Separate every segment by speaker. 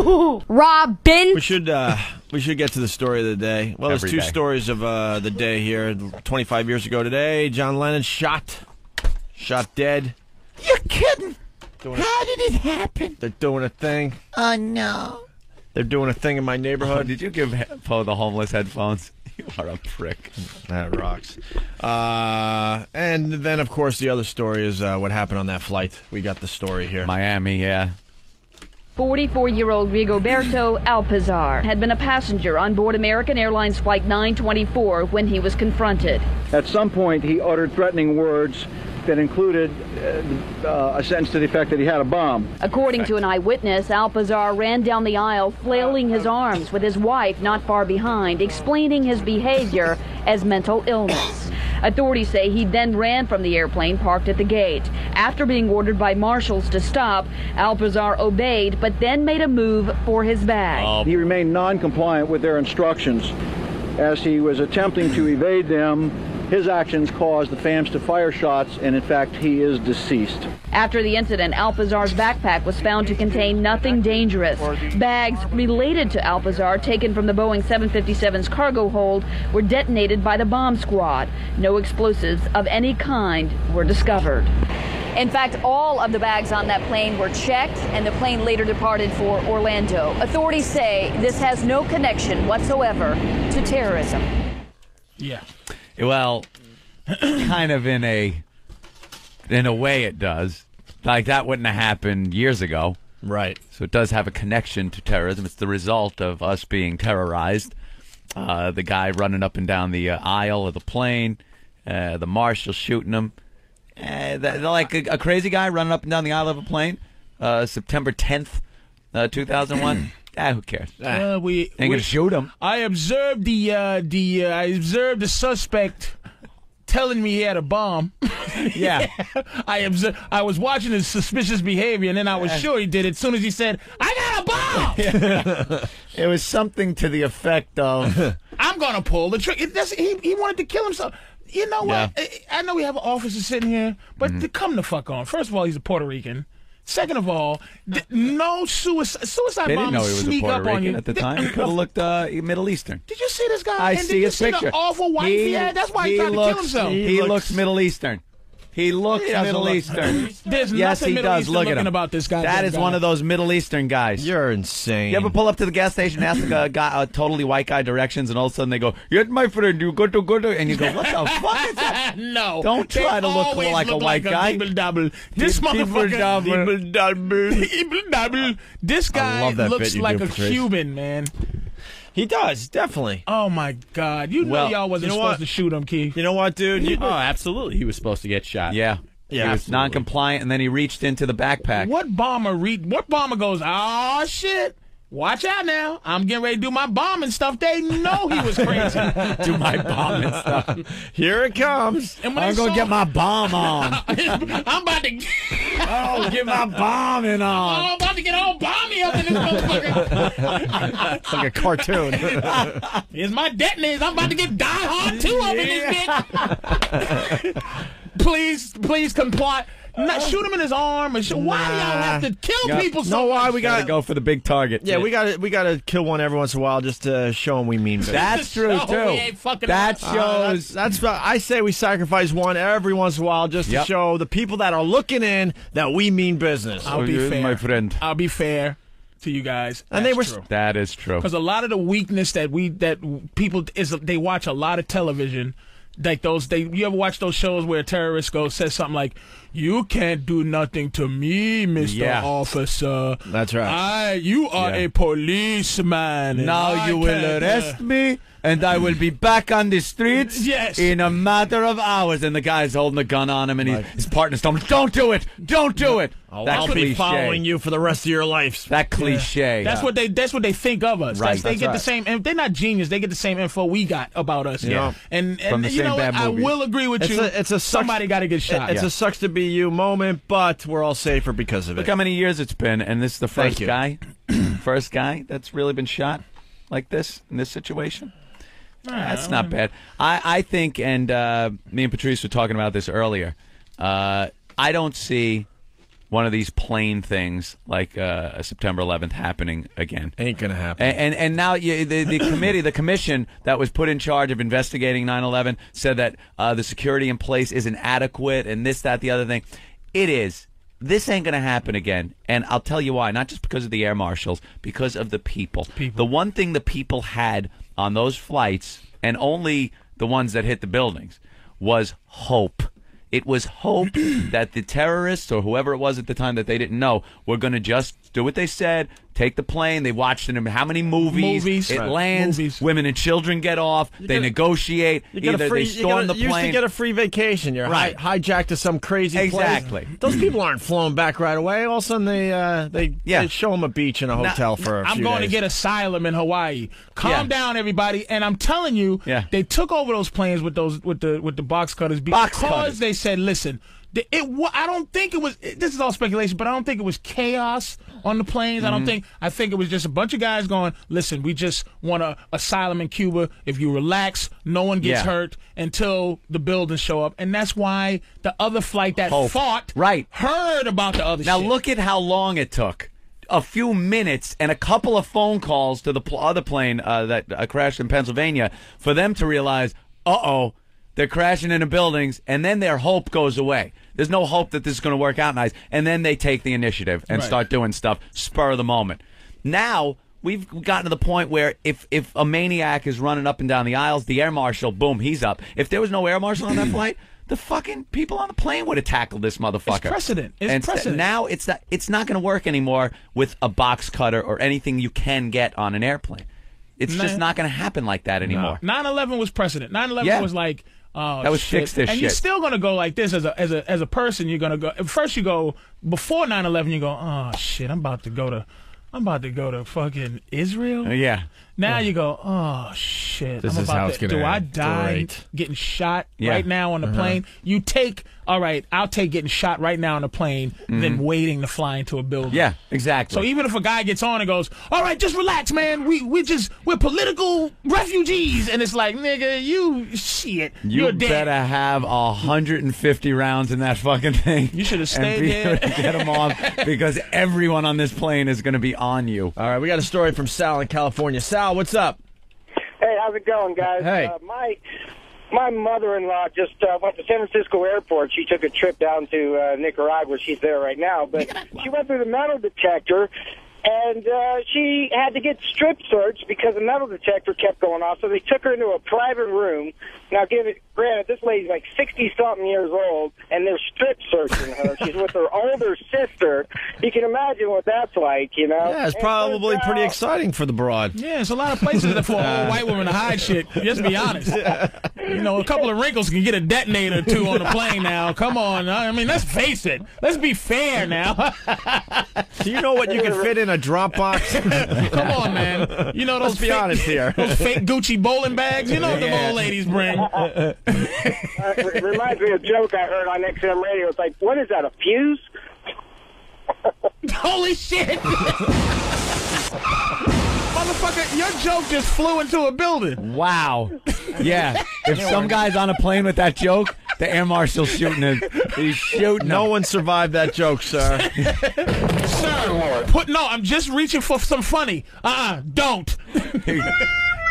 Speaker 1: HooHooHooRobin.
Speaker 2: We should get to the story of the day. Well, there's two stories of the day here. 25 years ago today, John Lennon shot dead.
Speaker 3: You're kidding. How did it happen?
Speaker 2: They're doing a thing.
Speaker 3: Oh, no.
Speaker 2: They're doing a thing in my neighborhood.
Speaker 4: Oh, did you give Poe the homeless headphones? You are a prick.
Speaker 2: That rocks. And then, of course, the other story is what happened on that flight. We got the story here.
Speaker 4: Miami, yeah.
Speaker 5: 44-year-old Rigoberto Alpizar had been a passenger on board American Airlines Flight 924 when he was confronted.
Speaker 6: At some point, he uttered threatening words that included a sentence to the effect that he had a bomb.
Speaker 5: According to an eyewitness, Alpizar ran down the aisle flailing his arms with his wife not far behind, explaining his behavior as mental illness. Authorities say he then ran from the airplane parked at the gate. After being ordered by marshals to stop, Alpizar obeyed, but then made a move for his bag.
Speaker 6: He remained non-compliant with their instructions. As he was attempting to evade them, his actions caused the fans to fire shots, and in fact, he is deceased.
Speaker 5: After the incident, Alpizar's backpack was found to contain nothing dangerous. Bags related to Alpizar, taken from the Boeing 757's cargo hold, were detonated by the bomb squad. No explosives of any kind were discovered. In fact, all of the bags on that plane were checked, and the plane later departed for Orlando. Authorities say this has no connection whatsoever to terrorism.
Speaker 7: Yeah.
Speaker 4: Well, kind of in a way it does. Like, that wouldn't have happened years ago.
Speaker 2: Right.
Speaker 4: So it does have a connection to terrorism. It's the result of us being terrorized. The guy running up and down the aisle of the plane, the marshal shooting him. Like a crazy guy running up and down the aisle of a plane. September 10th, 2001. Who cares?
Speaker 7: We
Speaker 4: ain't gonna shoot him.
Speaker 7: I observed the suspect telling me he had a bomb.
Speaker 4: Yeah.
Speaker 7: I was watching his suspicious behavior, and then I was sure he did it as soon as he said, "I got a bomb."
Speaker 4: It was something to the effect of,
Speaker 7: "I'm gonna pull the trigger." He wanted to kill himself. You know what?
Speaker 4: Yeah.
Speaker 7: I know we have an officer sitting here, but to come the fuck on. First of all, he's a Puerto Rican. Second of all, no suicide
Speaker 4: they didn't know
Speaker 7: bombers
Speaker 4: he was a
Speaker 7: sneak
Speaker 4: Puerto
Speaker 7: up on
Speaker 4: Rican
Speaker 7: you.
Speaker 4: at the time. He could have looked Middle Eastern.
Speaker 7: Did you see this guy?
Speaker 4: I
Speaker 7: and
Speaker 4: see his picture.
Speaker 7: Did you see the awful wife he had? That's why he tried to kill himself.
Speaker 4: He looks Middle Eastern. He looks Middle Eastern.
Speaker 7: There's
Speaker 4: Yes,
Speaker 7: nothing
Speaker 4: he
Speaker 7: Middle
Speaker 4: does.
Speaker 7: Eastern
Speaker 4: Look at
Speaker 7: looking
Speaker 4: him.
Speaker 7: about this guy.
Speaker 4: That is one of those Middle Eastern guys.
Speaker 2: You're insane.
Speaker 4: You ever pull up to the gas station and ask a guy, a totally white guy directions, and all of a sudden they go, "Yes, my friend, you go to," and you go, "What the fuck is that?"
Speaker 7: No.
Speaker 4: Don't try to look like a white guy.
Speaker 7: This motherfucker. This guy looks like a Cuban, man.
Speaker 2: He does, definitely.
Speaker 7: Oh, my God. You know y'all wasn't supposed to shoot him, Keith.
Speaker 2: You know what, dude?
Speaker 8: Oh, absolutely. He was supposed to get shot.
Speaker 4: Yeah.
Speaker 2: Yeah,
Speaker 4: he was
Speaker 2: absolutely.
Speaker 4: non-compliant, and then he reached into the backpack.
Speaker 7: What bomber goes, "Oh, shit. Watch out now. I'm getting ready to do my bombing stuff." They know he was crazy.
Speaker 4: Do my bomb and stuff.
Speaker 2: Here it comes.
Speaker 7: And when
Speaker 4: I'm going to get my bomb on.
Speaker 7: I'm about to
Speaker 4: Get my bombing on.
Speaker 7: I'm about to get all bomby up in this motherfucker.
Speaker 2: It's like a cartoon.
Speaker 7: Here's my detonators. I'm about to get Die Hard 2 up in this bitch. Please comply. Not shoot him in his arm. Why do y'all have to kill people so much?
Speaker 2: Why we
Speaker 4: Gotta go for the big target.
Speaker 2: Yeah, we gotta kill one every once in a while just to show them we mean business.
Speaker 4: That's true
Speaker 7: No, we
Speaker 4: too.
Speaker 7: ain't fucking
Speaker 4: That
Speaker 7: around.
Speaker 4: shows.
Speaker 2: That's I say we sacrifice one every once in a while just to show the people that are looking in that we mean business.
Speaker 7: I'll be fair,
Speaker 4: my friend.
Speaker 7: I'll be fair to you guys.
Speaker 2: And
Speaker 7: That's
Speaker 2: they were
Speaker 7: true.
Speaker 4: That is true.
Speaker 7: Because a lot of the weakness that people is they watch a lot of television. Like you ever watch those shows where a terrorist says something like, "You can't do nothing to me, Mr. Officer.
Speaker 2: That's right.
Speaker 7: You are a policeman.
Speaker 4: Now you will arrest me, and I will be back on the streets in a matter of hours." And the guy's holding a gun on him, and his partner's telling him, "Don't do it! Don't do it!"
Speaker 2: I'll be following you for the rest of your life.
Speaker 4: That cliche.
Speaker 7: That's what they think of us.
Speaker 4: Right.
Speaker 7: They get the same. And they're not genius. They get the same info we got about us.
Speaker 2: Yeah.
Speaker 7: And
Speaker 4: From the
Speaker 7: you
Speaker 4: same
Speaker 7: know what?
Speaker 4: bad
Speaker 7: I
Speaker 4: movies.
Speaker 7: will agree with you. Somebody got to get shot.
Speaker 2: It's a sucks to be you moment, but we're all safer because of it.
Speaker 4: Look how many years it's been, and this is the first guy that's really been shot like this in this situation. That's not bad. I think, and me and Patrice were talking about this earlier. I don't see one of these plane things like September 11th happening again.
Speaker 2: Ain't gonna happen.
Speaker 4: And now the commission that was put in charge of investigating 9/11 said that the security in place isn't adequate and this, that, the other thing. It is. This ain't gonna happen again, and I'll tell you why. Not just because of the air marshals, because of the people. The one thing the people had on those flights, and only the ones that hit the buildings, was hope. It was hope that the terrorists or whoever it was at the time that they didn't know were going to just do what they said, take the plane. They watched it in how many movies? It lands, women and children get off, they negotiate, either they storm the plane.
Speaker 2: You used to get a free vacation. You're hijacked to some crazy place. Those people aren't flown back right away. All of a sudden they show them a beach and a hotel for a few days.
Speaker 7: I'm going to get asylum in Hawaii. Calm down, everybody. And I'm telling you, they took over those planes with the box cutters because they said, listen, I don't think it was. This is all speculation, but I don't think it was chaos on the planes. I think it was just a bunch of guys going, listen, we just want an asylum in Cuba. If you relax, no one gets hurt until the buildings show up, and that's why the other flight that fought heard about the other.
Speaker 4: Now
Speaker 7: shit.
Speaker 4: Look at how long it took. A few minutes and a couple of phone calls to the other plane that crashed in Pennsylvania for them to realize, they're crashing into buildings, and then their hope goes away. There's no hope that this is going to work out nice. And then they take the initiative and start doing stuff, spur of the moment. Now, we've gotten to the point where if a maniac is running up and down the aisles, the air marshal, boom, he's up. If there was no air marshal on that flight, the fucking people on the plane would have tackled this motherfucker.
Speaker 7: It's precedent. It's precedent.
Speaker 4: Now it's not going to work anymore with a box cutter or anything you can get on an airplane. It's just not going to happen like that anymore.
Speaker 7: 9/11 was precedent. 9/11 was like, oh,
Speaker 4: that was fix this
Speaker 7: and
Speaker 4: shit.
Speaker 7: you're still gonna go like this as a person. You're gonna go first. You go before 9/11. You go, oh shit, I'm about to go to fucking Israel. Now you go, oh shit,
Speaker 2: this is how it's gonna
Speaker 7: do I
Speaker 2: end.
Speaker 7: die getting shot right now on the plane? You take, all right, I'll take getting shot right now on the plane than waiting to fly into a building.
Speaker 4: Yeah, exactly.
Speaker 7: So even if a guy gets on and goes, all right, just relax, man. We're political refugees, and it's like, nigga,
Speaker 4: you better have 150 rounds in that fucking thing.
Speaker 7: You should have stayed there.
Speaker 4: Get them off, because everyone on this plane is going to be on you.
Speaker 2: All right, we got a story from Sal in California. Sal, what's up?
Speaker 1: Hey, how's it going, guys?
Speaker 2: Hey.
Speaker 1: My mother-in-law just went to San Francisco Airport. She took a trip down to Nicaragua. She's there right now. But she went through the metal detector, and she had to get strip searched because the metal detector kept going off. So they took her into a private room. Now, granted, this lady's like 60-something years old, and they're strip searching her. She's with her older sister. You can imagine what that's like, you know?
Speaker 2: Yeah, it's probably pretty exciting for the broad.
Speaker 7: Yeah, there's a lot of places for an old white woman to hide shit. Just be honest. You know, a couple of wrinkles can get a detonator or two on the plane now. Come on. I mean, let's face it. Let's be fair now.
Speaker 2: Do you know what you can fit in a Dropbox?
Speaker 7: Come on, man. You know those
Speaker 2: Let's be honest here.
Speaker 7: Those fake Gucci bowling bags? You know what the old ladies bring.
Speaker 1: It reminds me of a joke I heard on XM radio. It's like, what is that, a fuse?
Speaker 7: Holy shit! Motherfucker, your joke just flew into a building.
Speaker 4: Wow. Yeah. If some guy's on a plane with that joke, the air marshal's shooting him. He's shooting.
Speaker 2: No one survived that joke, sir.
Speaker 7: Sir, I'm just reaching for some funny. Don't.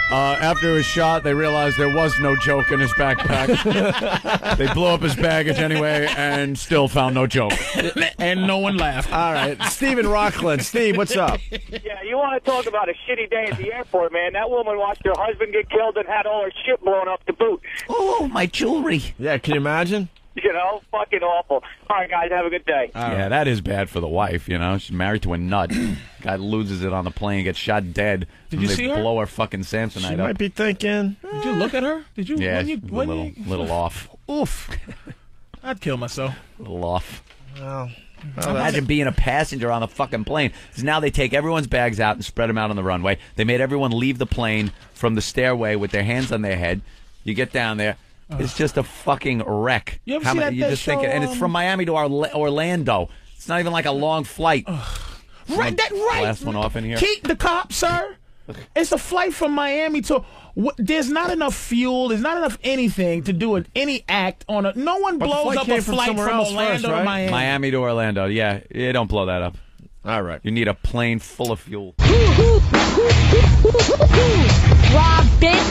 Speaker 4: After he was shot, they realized there was no joke in his backpack. They blew up his baggage anyway and still found no joke.
Speaker 7: And no one laughed.
Speaker 2: All right. Steve in Rockland. Steve, what's up?
Speaker 1: Yeah, you want to talk about a shitty day at the airport, man. That woman watched her husband get killed and had all her shit blown up to boot.
Speaker 4: Oh, my jewelry.
Speaker 2: Yeah, can you imagine?
Speaker 1: You know, fucking awful. All right, guys, have a good day.
Speaker 4: Yeah, that is bad for the wife, you know. She's married to a nut. Guy loses it on the plane, gets shot dead.
Speaker 7: Did you see her?
Speaker 4: Blow her fucking Samsonite
Speaker 2: She
Speaker 4: up.
Speaker 2: might be thinking.
Speaker 7: Did you look at her? Did you?
Speaker 4: Yeah,
Speaker 7: little
Speaker 4: off.
Speaker 7: Oof. I'd kill myself.
Speaker 4: A little off.
Speaker 2: Well,
Speaker 4: imagine being a passenger on the fucking plane. Because now they take everyone's bags out and spread them out on the runway. They made everyone leave the plane from the stairway with their hands on their head. You get down there. It's just a fucking wreck.
Speaker 7: You ever see that show,
Speaker 4: and it's from Miami to Orlando. It's not even like a long flight.
Speaker 7: Right.
Speaker 4: Last one off in here.
Speaker 7: Keep the cop, sir. It's a flight from Miami to. There's not enough fuel. There's not enough anything to do any act on a. No one blows up a flight from Orlando to Miami.
Speaker 4: Miami to Orlando. Yeah, you don't blow that up.
Speaker 2: All right.
Speaker 4: You need a plane full of fuel.
Speaker 9: Robin.